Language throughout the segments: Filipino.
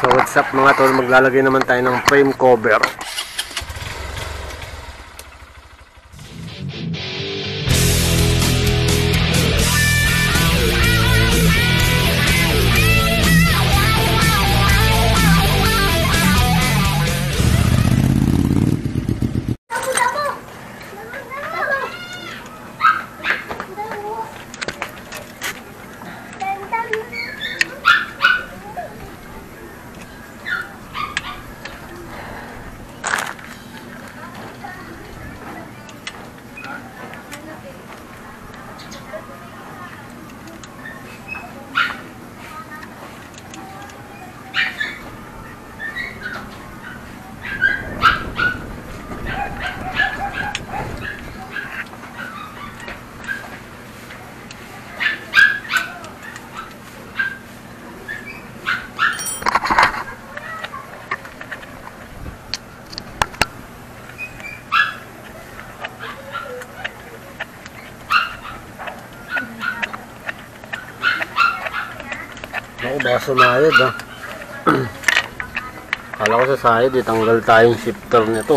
So what's up mga tol, maglalagay naman tayo ng frame cover. Ako baka sumayad ah. Kala ko sasayad, itanggal tayong shifter nito.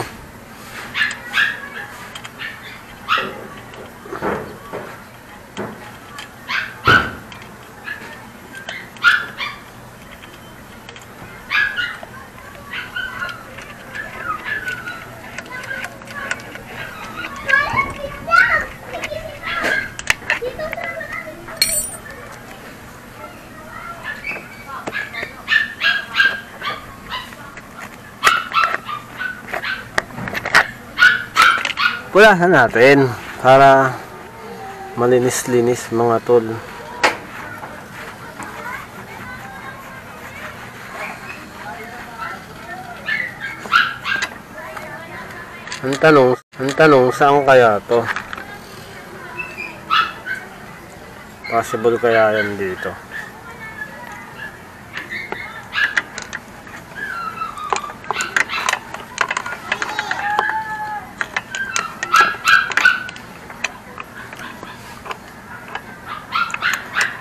Pulasan natin para malinis-linis mga tol. Ang tanong saan kaya to? Possible kaya yan dito?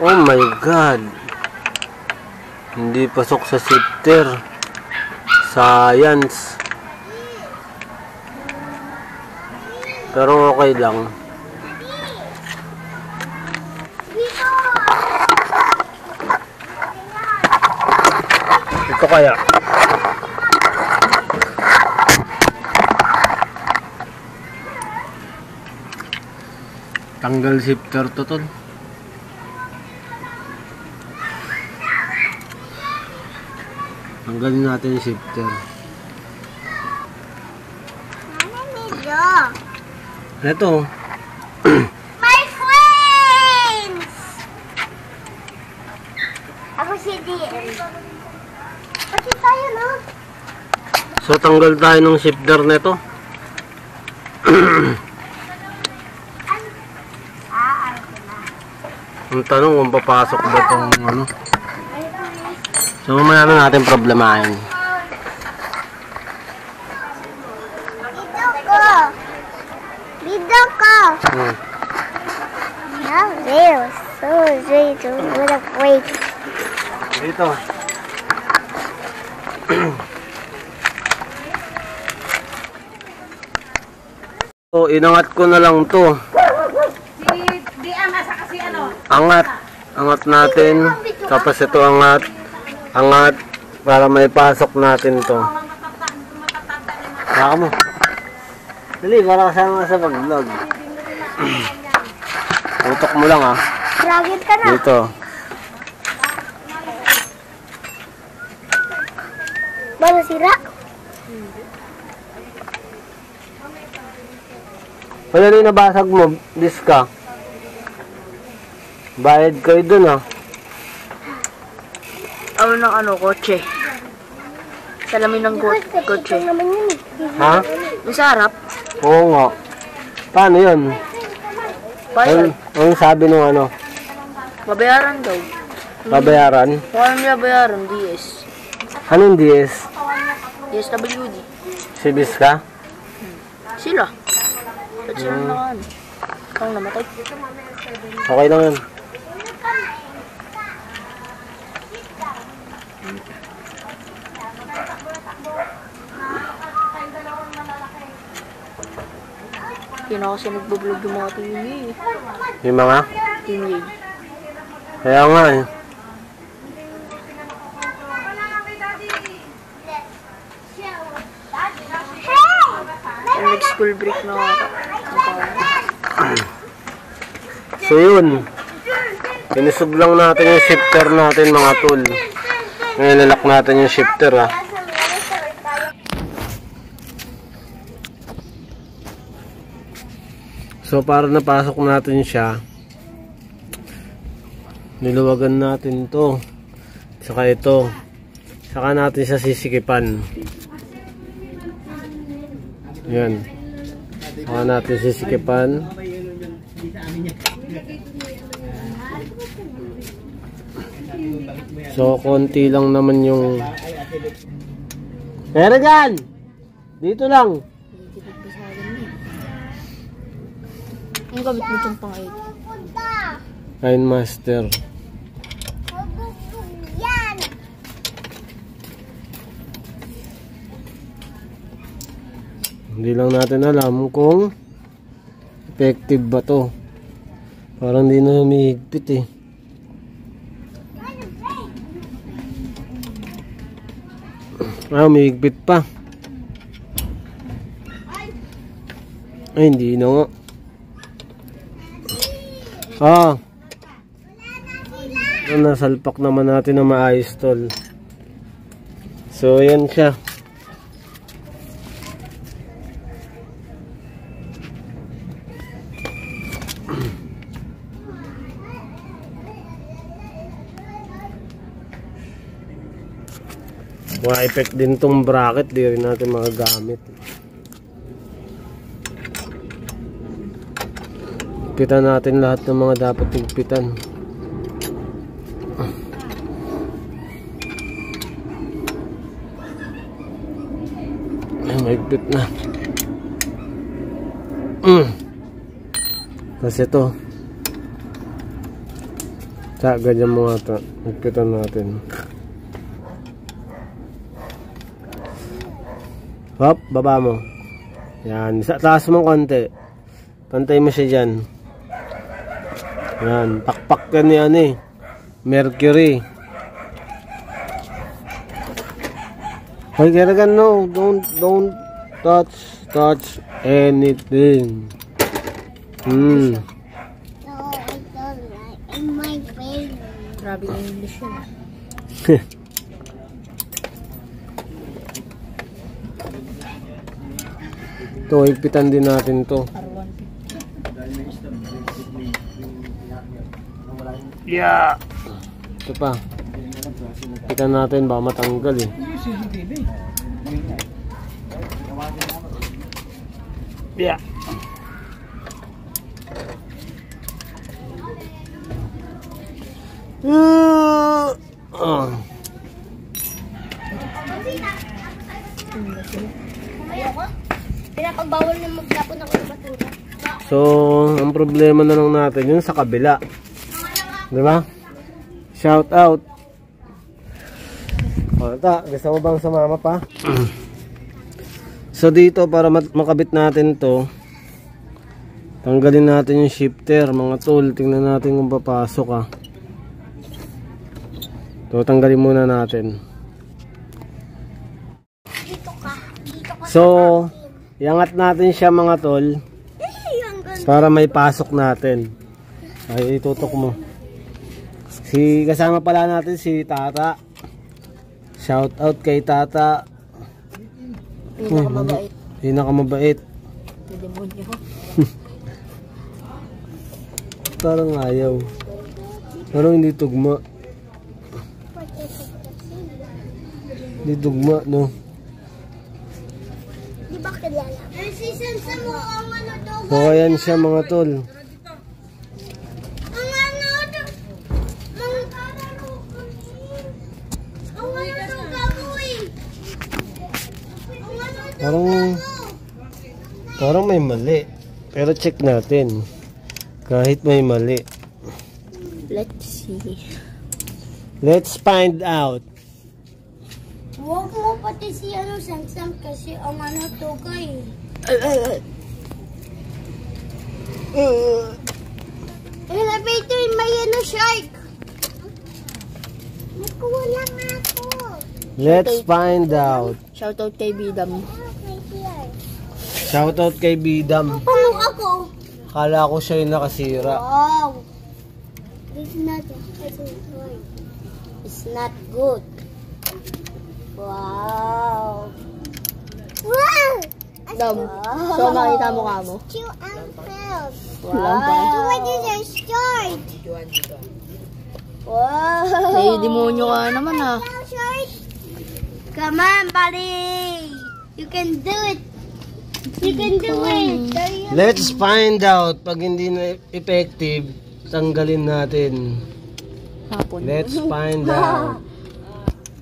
Oh my God, hindi pasok sa shifter. Science. Pero okay lang. Ito kaya tanggal shifter to tol. Tanggalin natin yung shifter. Ito. My friends! Ako si DM. Pati tayo, no? So, tanggal tayo ng shifter nito. Ang tanong kung papasok ba itong ano. So, mamaya na natin problemahin. Video ko! Now, there. So, ready to wait. Dito. So, inangat ko na lang to. Si DM asa kasi ano? Angat natin. Tapos ito angat para may pasok natin to. Baka mo. Dali, para kasama sa pag-vlog. Utok mo lang ah. Dragin ka na. Dito. Ba nasira? Wala na yung nabasag mo, diska. Bayad kayo dun ah. Ano ng ano, kotse. Salamin ng kotse. Naman yun eh. Ha? Yung sa harap, Oo nga. Paano yun? bayad. Ang sabi nung ano? Babayaran daw. Babayaran? Kung ano nila bayaran, DS. Anong DS? DSWD. Si Biska? Sila. Ba't sila nakaan? Kang namatay. Okay lang yun. Yun na kasi nagbablog yung mga TV. Yung mga? TV. Kaya nga eh. Yung nag-school break na ata. So yun. Pinisog lang natin yung shifter natin mga tol. Ngayon nilak natin yung shifter ha. So para napasok natin siya, niluwagan natin to, saka ito, saka natin siya sisikipan. Yan, saka natin sisikipan. So konti lang naman yung Eragan! Dito lang. Ang gamit mo dyan pang 8. Line Master. Yan. Hindi lang natin alam kung effective ba to. Parang hindi na humihigpit eh. Humihigpit pa. Ay, hindi na nga. Nasalpak naman natin na maayos tol. So yan siya. Mga effect din tong bracket, di rin natin magagamit. Higpitan natin lahat ng mga dapat higpitan. Mahigpit na. Kasi ito. Ganyan mo nga ito. Higpitan natin. Hop, baba mo. Yan. Taas mo konti. Pantay mo siya dyan. Yan. Pakpak yan yan eh. Mercury. Hoy, Eragan, no. Don't touch anything. No, I don't like. In my face. Grabe yung English yun. Ito, higpitan din natin to. Yeah. Ito pa. Higpitan natin, baka matanggal eh. Yeah. Ayoko. Pinapagbawal na maglapon ako ng basura. So, ang problema na lang natin yun sa kabila. Diba? Shout out. O, gusto mo bang sumama pa? So dito para makabit natin to, tanggalin natin yung shifter mga tol. Tingnan natin kung papasok ah. So tanggalin muna natin. So iangat natin siya mga tol para may pasok natin. Ay itutok mo. Kasama pala natin si Tata. Shout out kay Tata. Pinakamabait. Pinakamabait. Demonyo. Parang ayaw. Parang hindi tugma. Hindi tugma, no? Di ba kilala? Sisensa mo ang ano daw. So, ayan siya mga tol. Ang ano daw. Ang ano daw gagawin. Parang may mali. Pero check natin. Kahit may mali. Let's see. Let's find out. Huwag mo pati si ano Samsam kasi ang ano to kay. Elevator in my shark. Nakuha lang ako. Let's find out. Shoutout kay Bidam. Shoutout kay Bidam. Paano ako? Kala ko siya yung nakasira. Wow. It's not good. It's not good. Wow. Wow. Dam. So, nakita mo ka mo? Two unfilled. Wow. So what is our start? Wow. Naidemonyo ka naman ah. Short. Come on, buddy. You can do it. You can do it. Let's find out. Pag hindi na effective, tanggalin natin. Hapon. Let's find out.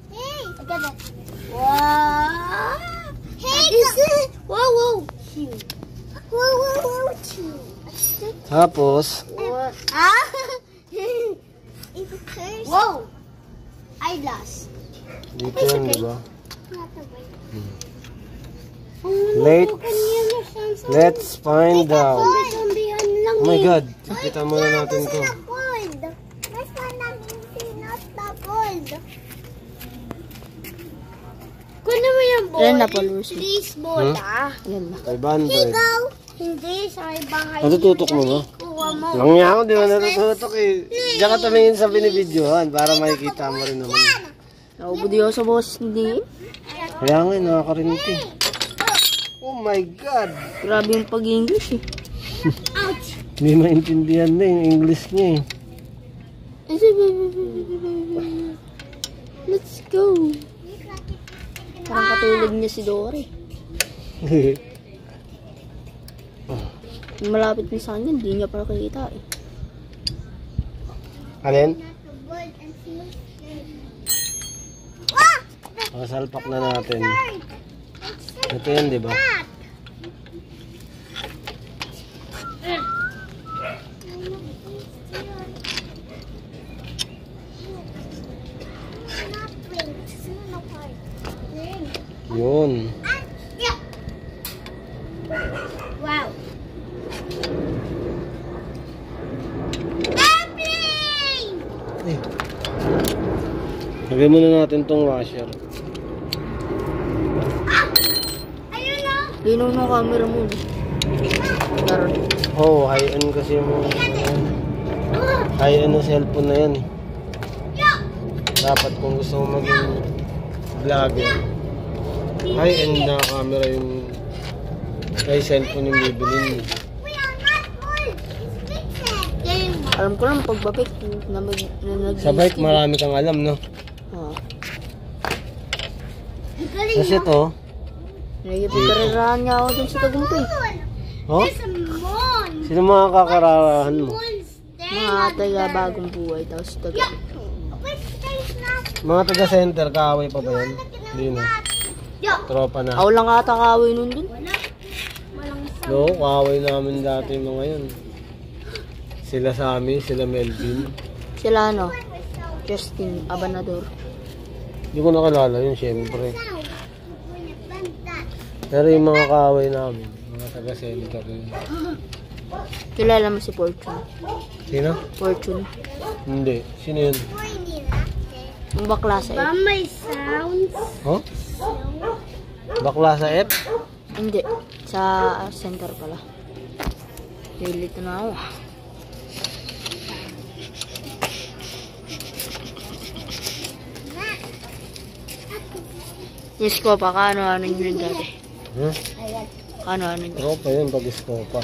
Hey, I got it. Wow. Hey, this is. Whoa, whoa. Whoa, whoa, whoa. Tapos, Ah. It's a curse. Whoa. I lost. dito yan, di ba? Not the way. Let's find out. Oh Oh my God. Kita muna natin to. That's why not the gold. Kuno mo yung ball. Yan na po, Lucy. Please, bola. Yan na. 500. Go. Hindi, sa bahay. Natututok mo ba? Kuha mo. Langya ako, di ba natututok eh. Diyan ka tumingin sa binibidyohan para makikita mo rin naman. Naubudiyo sa boss, hindi. Kaya nga, nakakarinig eh. Oh my God. Grabe yung pag-English eh. Ouch. Hindi maintindihan na yung English niya eh. Let's go. Parang katulog niya si Dory. Malapit na sa kanya, hindi niya pa nakikita eh. Alin? The bird and smooth. Pasalpak na natin. Ito yan, di ba? Yun. Wow. Eh. Lagay muna natin tong washer. Ayun na. Linaw ng camera mo. Karon. Oh, high-end kasi mo. High-end na cellphone na yan eh. Dapat kung gusto mo maging vlogger, high-end na camera yung may cellphone yung bibilin mo. We are not full. It's fixed. Alam ko lang pagbabik na Sa bike marami kang alam, no? Oo. Kasi ito, Nagipagkarirahan niya ako dun sa tagumpay. oh, There's a moon. sino mga kakararahan mo? Mga taga bagong buhay. Tapos taga... Which there's not. Mga taga-center, kaaway pa ba yan? Hindi na. Yo. Tropa na. Ako lang ata kaway nun dun. Walang No, kaaway namin dati yung mga yun. Sila Sammy, sila Melvin. Sila ano? Justin Abanador. Hindi ko nakilala yun, syempre. sound. When you bend that. Pero yung mga kaaway namin, mga taga-center yun. Kilala mo si Fortune. Sino? Fortune. Hindi. Sino yun? Pointy that. Yung bakla sa F. May sounds. Oh? Bakla sa F? Hindi. Sa center pala. Nilito na ako. Yes ko pa. Kaano-ano yun dati. Hmm? Kaano-ano yun. Tropa yun, pag-iskopa.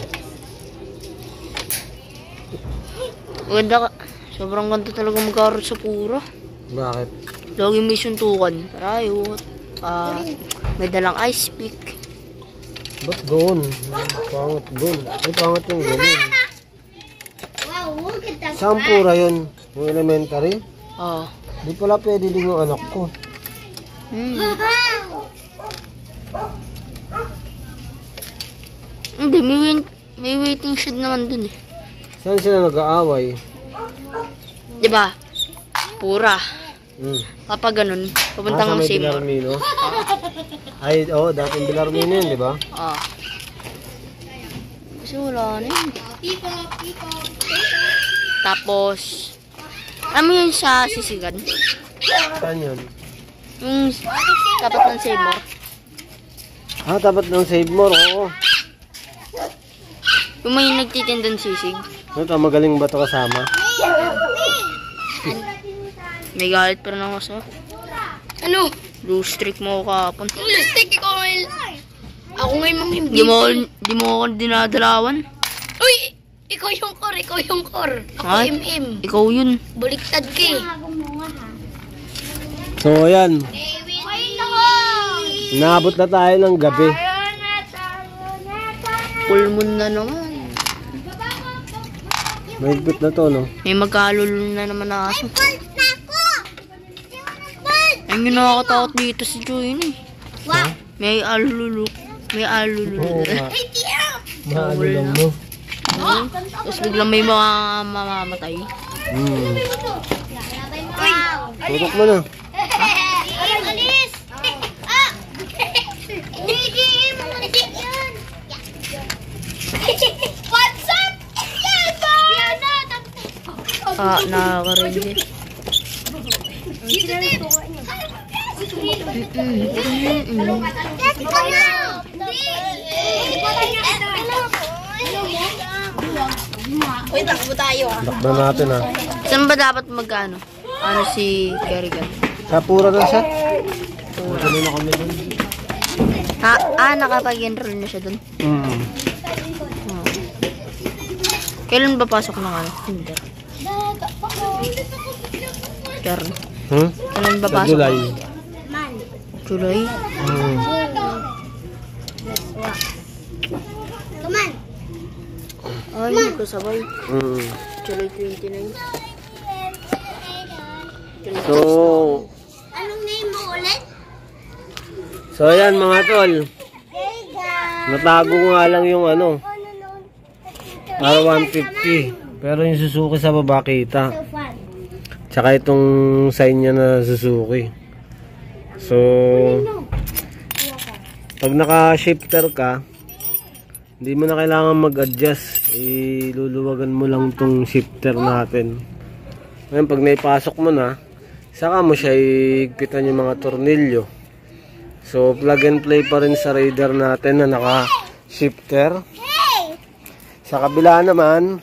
Ganda ka. Sobrang ganda talaga mag-aaral sa pura. Bakit? Lagi may suntukan. Karayot. May dalang ice pick. Ba't doon? Pangit doon. Ay, pangit yung ganun. Wow, look at that. Saan pura yun? Yung elementary? Oo. Di pala pwede din yung anak ko. Hindi, may waiting shed naman dun eh. Saan sila nag-aaway? Diba? Pura. Hmm. Kapag ganun, papuntang Sa may Seymour. Bilarmino? Ay, oo, dating Bilarmino yun, di ba? Oo. Kasi wala na yun. Tapos, ano yun sa sisigan? Saan yun? Yung tapat ng Save More. Ah, tapat ng Save More, oo. Yung may nagtitindang sisig. Ito, magaling ba ito kasama? May galit pa rin ako sa... Ano? Blue streak mo ako kahapon. Stick ko ngayon. Ako ngayon mang Di mo ako dinadalawan. Uy! Ikaw yung core. Ako Ay, im-im. ikaw yun. Baliktad ka eh. So, ayan. Naabot na tayo ng gabi. Full moon na naman. Mahigpit na to, no? May magkalulo na naman na aso. Ayun yung nakakatakot dito si Joey eh. Wow! May alululo. May alululo. Oo nga. Mahalo lang mo. Tapos biglang may mga mamamatay. Tutok mo na. Alis! Ah! Hindi mo kasi yun. What's up? Ah, nakaka-rin. Uy, takbo tayo ah. Takbo natin, ha. Saan ba dapat magkano? Ano si Kerrigan? Sa pura na siya. Pura na kami dun. Nakapag-enroll na siya dun. Mm. Kailan ba pasok ng ano? Hindi. Kern. Kailan ba Sa pasok? July. July? Mm. Come on. Ay, hindi ko sabay. Mm. July 29. So, Anong name mo ulit? so ayan mga tol. Natago ko nga lang yung ano. R150. Pero yung Suzuki sa baba kita. Tsaka itong sign niya na Suzuki. So, pag naka-shifter ka, hindi mo na kailangan mag-adjust. Iluluwagan mo lang itong shifter natin. Ngayon, pag naipasok mo na, saka mo siya higpitan yung mga tornilyo. So, plug and play pa rin sa Raider natin na naka-shifter. Sa kabila naman,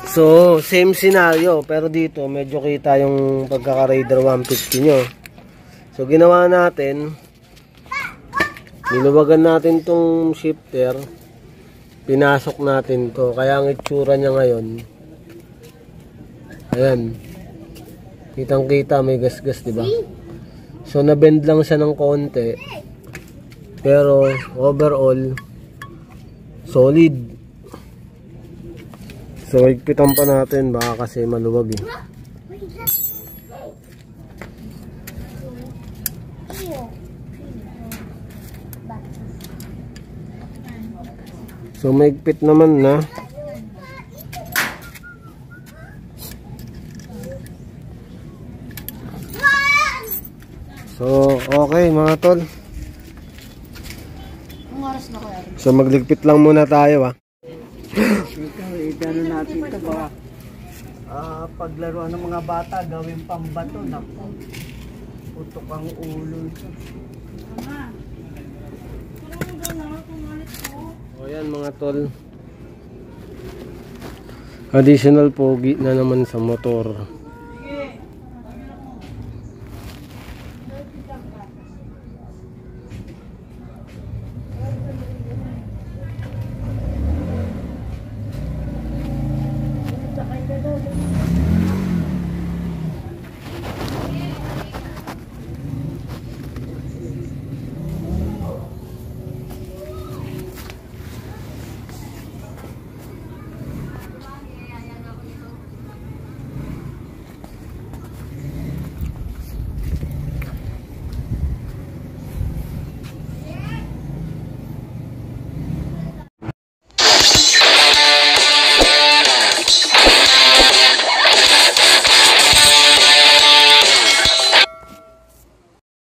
so, same scenario. Pero dito, medyo kita yung pagkaka-Raider 150 nyo. So, ginawa natin, niluwagan natin tong shifter. Pinasok natin to. Kaya ang itsura niya ngayon, ayan. Kitang-kita, may gas-gas, diba? So, nabend lang siya ng konti. Pero, overall, solid. So, higpitan pa natin. Baka kasi maluwag eh. So, mahigpit naman na. So, okay mga tol. So, magligpit lang muna tayo, Gano'n natin ito ba? Paglaruan ng mga bata, gawin pambato. Naku, putok ang ulo ito. O yan mga tol. Additional pogi na naman sa motor.